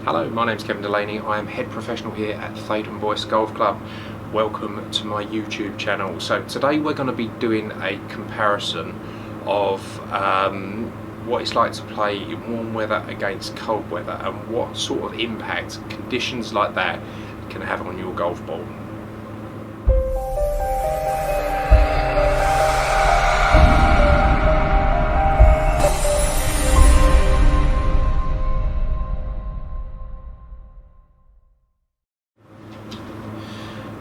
Hello, my name's Kevin Delaney. I am head professional here at Thaden Boyce Golf Club. Welcome to my YouTube channel. So today we're going to be doing a comparison of what it's like to play in warm weather against cold weather and what sort of impact conditions like that can have on your golf ball.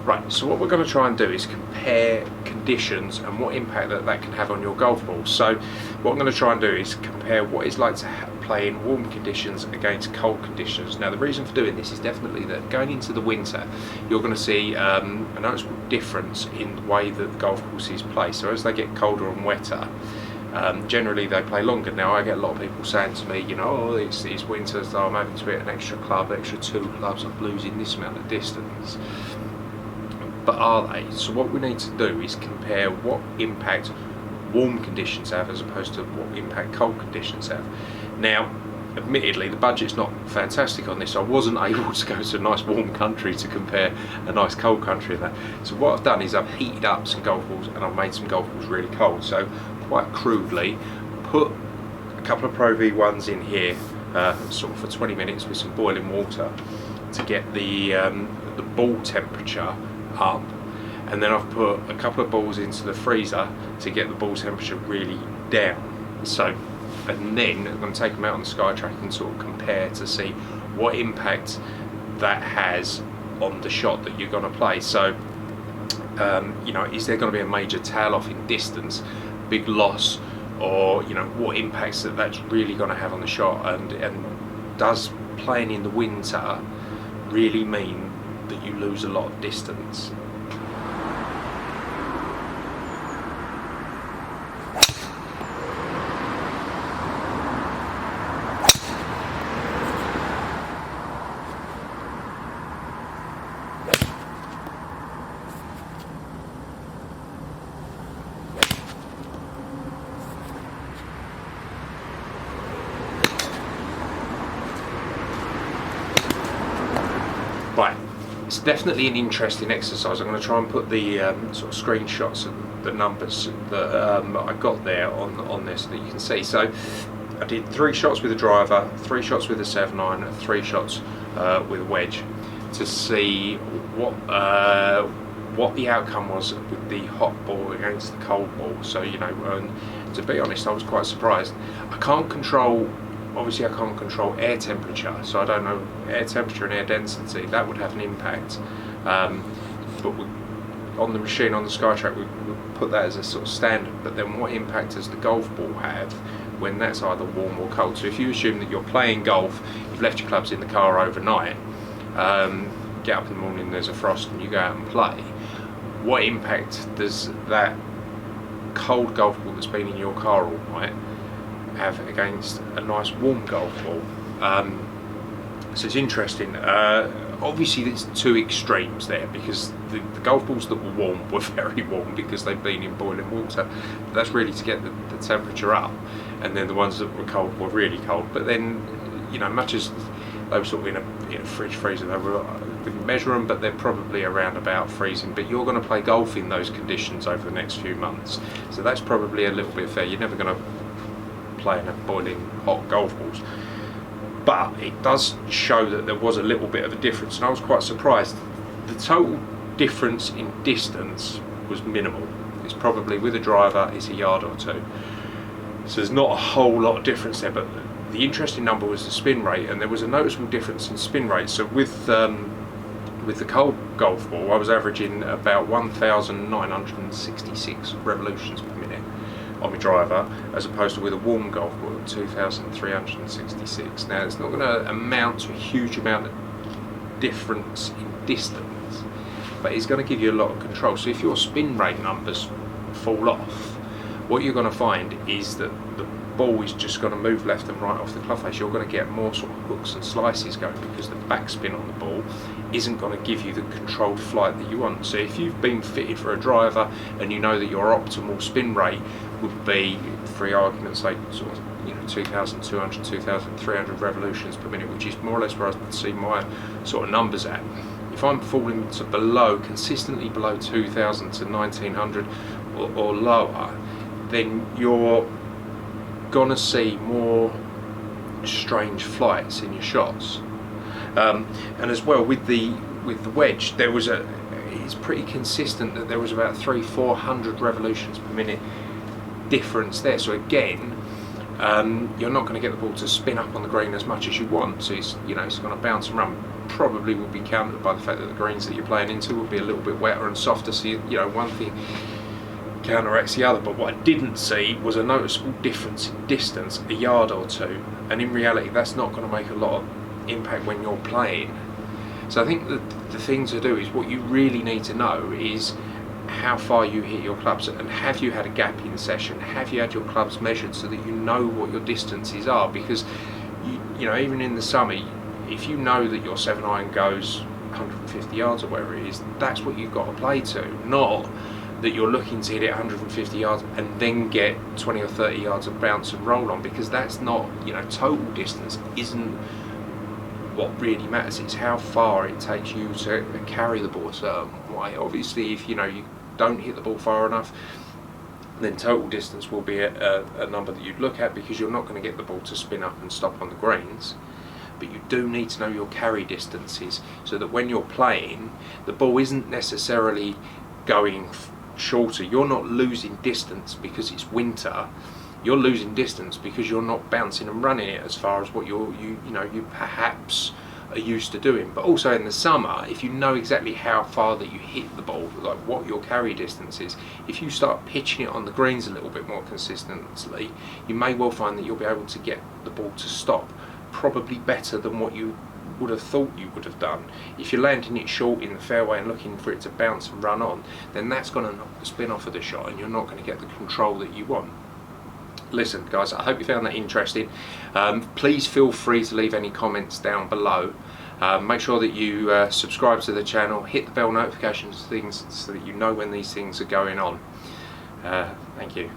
Right, so what we're going to try and do is compare conditions and what impact that can have on your golf ball. So what I'm going to try and do is compare what it's like to play in warm conditions against cold conditions. Now the reason for doing this is definitely that going into the winter you're going to see a noticeable difference in the way that the golf courses play. So as they get colder and wetter, generally they play longer. Now I get a lot of people saying to me, you know, oh, it's winter, so I'm having to hit an extra club, extra 2 clubs, I'm losing this amount of distance. But are they? So what we need to do is compare what impact warm conditions have as opposed to what impact cold conditions have. Now, admittedly, the budget's not fantastic on this. I wasn't able to go to a nice warm country to compare a nice cold country and that. So what I've done is I've heated up some golf balls and I've made some golf balls really cold. So quite crudely, put a couple of Pro V1s in here, sort of for 20 minutes with some boiling water to get the ball temperature up, and then I've put a couple of balls into the freezer to get the ball temperature really down. So, and then I'm going to take them out on the SkyTrack and sort of compare to see what impact that has on the shot that you're going to play. So, you know, is there going to be a major tail off in distance, big loss, or you know, what impacts that's really going to have on the shot, and does playing in the winter really mean that you lose a lot of distance? Right. It's definitely an interesting exercise. I'm going to try and put the sort of screenshots of the numbers that I got there on this so that you can see. So I did 3 shots with a driver, 3 shots with a 7-iron, and 3 shots with a wedge to see what the outcome was with the hot ball against the cold ball. So you know, and to be honest, I was quite surprised. Obviously I can't control air temperature, so I don't know air temperature and air density. That would have an impact, but on the machine, on the SkyTrack, we put that as a sort of standard. But then what impact does the golf ball have when that's either warm or cold? So if you assume that you're playing golf, you've left your clubs in the car overnight, get up in the morning, there's a frost and you go out and play, what impact does that cold golf ball that's been in your car all night have against a nice warm golf ball? So it's interesting. Obviously there's 2 extremes there, because the golf balls that were warm were very warm because they've been in boiling water. But that's really to get the temperature up, and then the ones that were cold were really cold. But then, you know, much as they were sort of in a fridge freezer, they were, I couldn't measure them, but they're probably around about freezing. But you're going to play golf in those conditions over the next few months, so that's probably a little bit fair. You're never going to playing a boiling hot golf balls, but it does show that there was a little bit of a difference, and I was quite surprised. The total difference in distance was minimal. It's probably, with a driver, it's a yard or 2, so there's not a whole lot of difference there. But the interesting number was the spin rate, and there was a noticeable difference in spin rate. So with the cold golf ball, I was averaging about 1,966 revolutions per minute on my driver, as opposed to with a warm golf ball at 2,366. Now it's not going to amount to a huge amount of difference in distance, but it's going to give you a lot of control. So if your spin rate numbers fall off, what you're going to find is that the ball is just going to move left and right off the club face. You're going to get more sort of hooks and slices going, because the backspin on the ball isn't going to give you the controlled flight that you want. So if you've been fitted for a driver and you know that your optimal spin rate would be, for argument's sake, sort of 2,200, 2,300 revolutions per minute, which is more or less where I see my sort of numbers at. If I'm falling to consistently below 2,000 to 1,900 or lower, then you're gonna see more strange flights in your shots. And as well with the wedge, it's pretty consistent that there was about 300-400 revolutions per minute difference there. So again, you're not going to get the ball to spin up on the green as much as you want. So it's going to bounce and run. Probably will be countered by the fact that the greens that you're playing into will be a little bit wetter and softer. So one thing counteracts the other. But what I didn't see was a noticeable difference in distance, a yard or two. And in reality, that's not going to make a lot of impact when you're playing. So I think that the thing to do is, what you really need to know is how far you hit your clubs, and have you had a gap in session, have you had your clubs measured so that you know what your distances are, because even in the summer, if you know that your 7-iron goes 150 yards or whatever it is, that's what you've got to play to, not that you're looking to hit it 150 yards and then get 20 or 30 yards of bounce and roll on, because that's not, total distance isn't what really matters. It's how far it takes you to carry the ball a certain way. Obviously, if you don't hit the ball far enough, then total distance will be a number that you'd look at, because you're not going to get the ball to spin up and stop on the greens. But you do need to know your carry distances, so that when you're playing, the ball isn't necessarily going shorter. You're not losing distance because it's winter. You're losing distance because you're not bouncing and running it as far as what you perhaps are used to doing. But also in the summer, if you know exactly how far that you hit the ball, like what your carry distance is, if you start pitching it on the greens a little bit more consistently, you may well find that you'll be able to get the ball to stop probably better than what you would have thought you would have done. If you're landing it short in the fairway and looking for it to bounce and run on, then that's going to knock the spin off of the shot, and you're not going to get the control that you want. Listen guys, I hope you found that interesting. Please feel free to leave any comments down below. Make sure that you subscribe to the channel, hit the bell notifications things so that you know when these things are going on. Thank you.